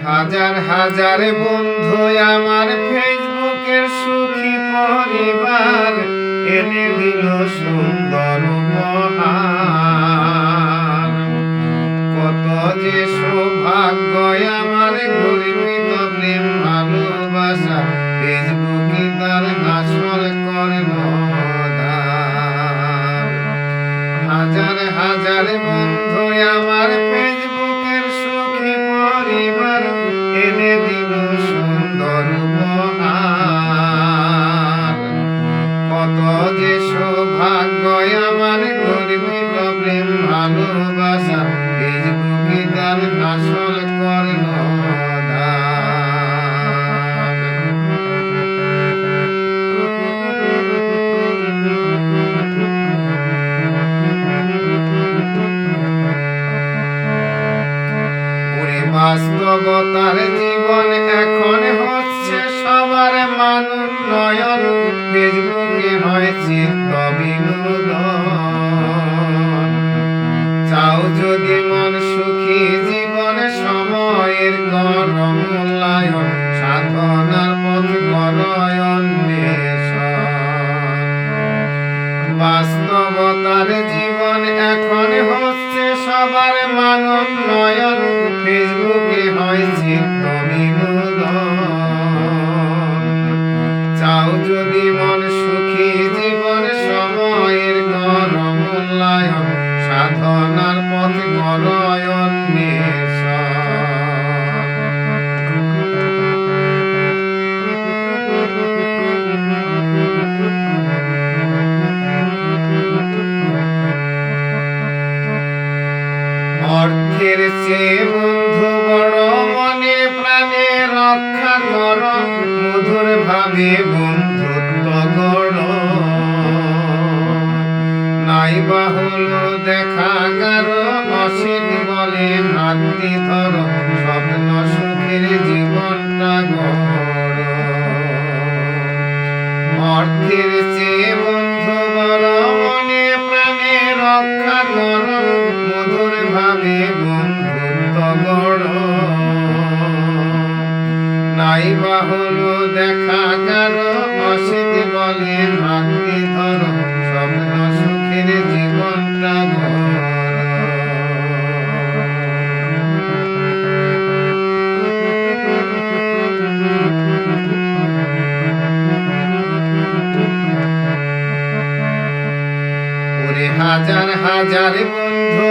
হাজার হাজার বন্ধু আমার ফেসবুকের সুখী পরিবার এনে দিল সুন্দর উপহার। কত যে সৌভাগ্য আমার গর্বিত প্রেম ভালোবাসা ফেসবুকে তার আসল কর্ণধার। হাজার হাজার বন্ধু আমার ফেসবুকের সুখী পরিবার এনে দিল সুন্দর উপহার। কত যে সৌভাগ্য আমার গর্বিত প্রেম ভালোবাসা ফেসবুকে তার আসল কর্ণধার। বাস্তবতার জীবন এখন হচ্ছে সবার মান উন্নয়ন, ফেসবুকে হয় চিত্ত বিনোদন। চাও যদি মন সুখী জীবন সময়ের কর মূল্যায়ন, সাধনার পথ কর অন্বেষণ। বাস্তবতার জীবন এখন হচ্ছে সবার মান উন্নয়ন, ফেসবুকে হয় চিত্ত বিনোদন। চাও যদি মন সুখী জীবন সময়ের কর মূল্যায়ন, সাধনার পথ কর অন্বেষণ। অর্থের চেয়ে বন্ধু বড়, মনে প্রাণে রক্ষা কর, মধুর ভাবে বন্ধুত্ব গড়। নাই বাহুল দেখা কারো অসিত বলে হাতটি ধর, স্বপ্ন সুখের জীবনটা গড়। অর্থের চেয়ে বন্ধু বড়, মনে প্রাণে রক্ষা কর, মধুর ভাবে বন্ধুত্ব গড়। নাই বাহুল দেখা কারো অসিত বলে হাতটি ধর, স্বপ্ন সুখের জীবনটা গড়। হাজার হাজার বন্ধু